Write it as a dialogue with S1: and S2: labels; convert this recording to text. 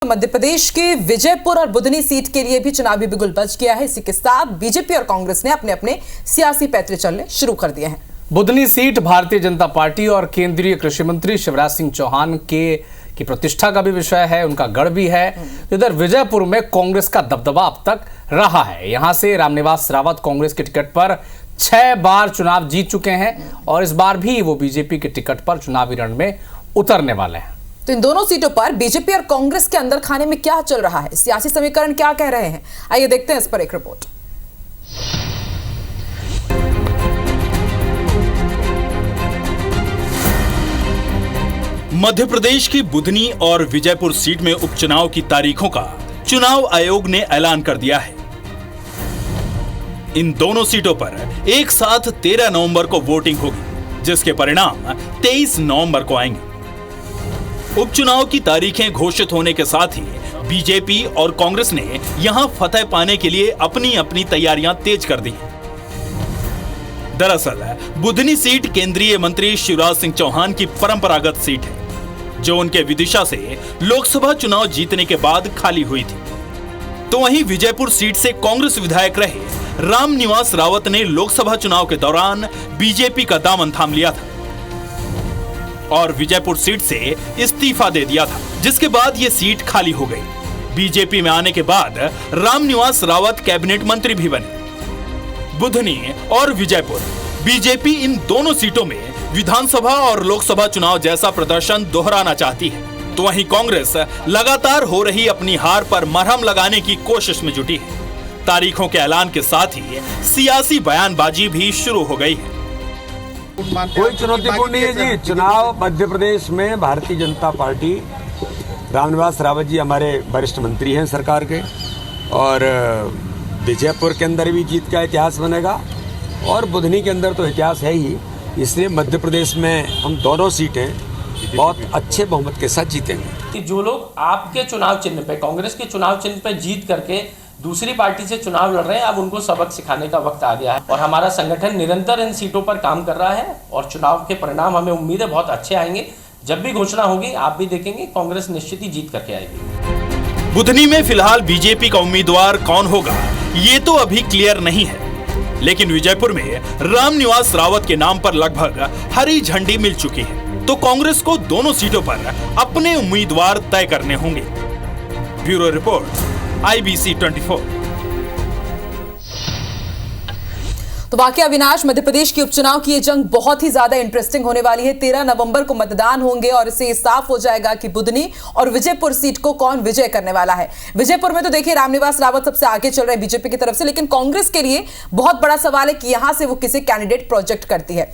S1: मध्य प्रदेश के विजयपुर और बुधनी सीट के लिए भी चुनावी बिगुल बज गया है। इसी के साथ बीजेपी और कांग्रेस ने अपने अपने सियासी पैतरे चलने शुरू कर दिए हैं।
S2: बुधनी सीट भारतीय जनता पार्टी और केंद्रीय कृषि मंत्री शिवराज सिंह चौहान की प्रतिष्ठा का भी विषय है, उनका गढ़ भी है। इधर विजयपुर में कांग्रेस का दबदबा अब तक रहा है। यहां से रामनिवास रावत कांग्रेस के टिकट पर 6 बार चुनाव जीत चुके हैं और इस बार भी वो बीजेपी के टिकट पर चुनावी रण में उतरने वाले हैं।
S1: तो इन दोनों सीटों पर बीजेपी और कांग्रेस के अंदर खाने में क्या चल रहा है, सियासी समीकरण क्या कह रहे हैं, आइए देखते हैं इस पर एक रिपोर्ट।
S3: मध्य प्रदेश की बुधनी और विजयपुर सीट में उपचुनाव की तारीखों का चुनाव आयोग ने ऐलान कर दिया है। इन दोनों सीटों पर एक साथ 13 नवंबर को वोटिंग होगी, जिसके परिणाम 23 नवंबर को आएंगे। उपचुनाव की तारीखें घोषित होने के साथ ही बीजेपी और कांग्रेस ने यहां फतह पाने के लिए अपनी अपनी तैयारियां तेज कर दी। दरअसल बुधनी सीट केंद्रीय मंत्री शिवराज सिंह चौहान की परंपरागत सीट है, जो उनके विदिशा से लोकसभा चुनाव जीतने के बाद खाली हुई थी। तो वहीं विजयपुर सीट से कांग्रेस विधायक रहे रामनिवास रावत ने लोकसभा चुनाव के दौरान बीजेपी का दामन थाम लिया था और विजयपुर सीट से इस्तीफा दे दिया था, जिसके बाद ये सीट खाली हो गई। बीजेपी में आने के बाद रामनिवास रावत कैबिनेट मंत्री भी बने। बुधनी और विजयपुर बीजेपी इन दोनों सीटों में विधानसभा और लोकसभा चुनाव जैसा प्रदर्शन दोहराना चाहती है। तो वहीं कांग्रेस लगातार हो रही अपनी हार पर मरहम लगाने की कोशिश में जुटी है। तारीखों के ऐलान के साथ ही सियासी बयानबाजी भी शुरू हो गई है।
S4: कोई चुनौतीपूर्ण नहीं है जी। चुनाव मध्य प्रदेश में भारतीय जनता पार्टी, रामनिवास रावत जी हमारे वरिष्ठ मंत्री हैं सरकार के, और विजयपुर के अंदर भी जीत का इतिहास बनेगा और बुधनी के अंदर तो इतिहास है ही। इसलिए मध्य प्रदेश में हम दोनों सीटें बहुत अच्छे बहुमत के साथ जीतेंगे।
S5: जो लोग आपके चुनाव चिन्ह पे, कांग्रेस के चुनाव चिन्ह पे जीत करके दूसरी पार्टी से चुनाव लड़ रहे हैं, अब उनको सबक सिखाने का वक्त आ गया है। और हमारा संगठन निरंतर इन सीटों पर काम कर रहा है और चुनाव के परिणाम हमें उम्मीद है बहुत अच्छे आएंगे। जब भी घोषणा होगी आप भी देखेंगे, कांग्रेस निश्चित ही जीत करके आएगी।
S3: बुधनी में फिलहाल बीजेपी का उम्मीदवार कौन होगा ये तो अभी क्लियर नहीं है, लेकिन विजयपुर में रामनिवास रावत के नाम पर लगभग हरी झंडी मिल चुकी है। तो कांग्रेस को दोनों सीटों पर अपने उम्मीदवार तय करने होंगे। Bureau report, IBC 24।
S1: तो वाकई अविनाश, मध्य प्रदेश के उपचुनाव की ये जंग बहुत ही ज्यादा इंटरेस्टिंग होने वाली है। 13 नवंबर को मतदान होंगे और इससे साफ हो जाएगा कि बुधनी और विजयपुर सीट को कौन विजय करने वाला है। विजयपुर में तो देखिए रामनिवास रावत सबसे आगे चल रहे हैं बीजेपी की तरफ से, लेकिन कांग्रेस के लिए बहुत बड़ा सवाल है कि यहां से वो किसे कैंडिडेट प्रोजेक्ट करती है।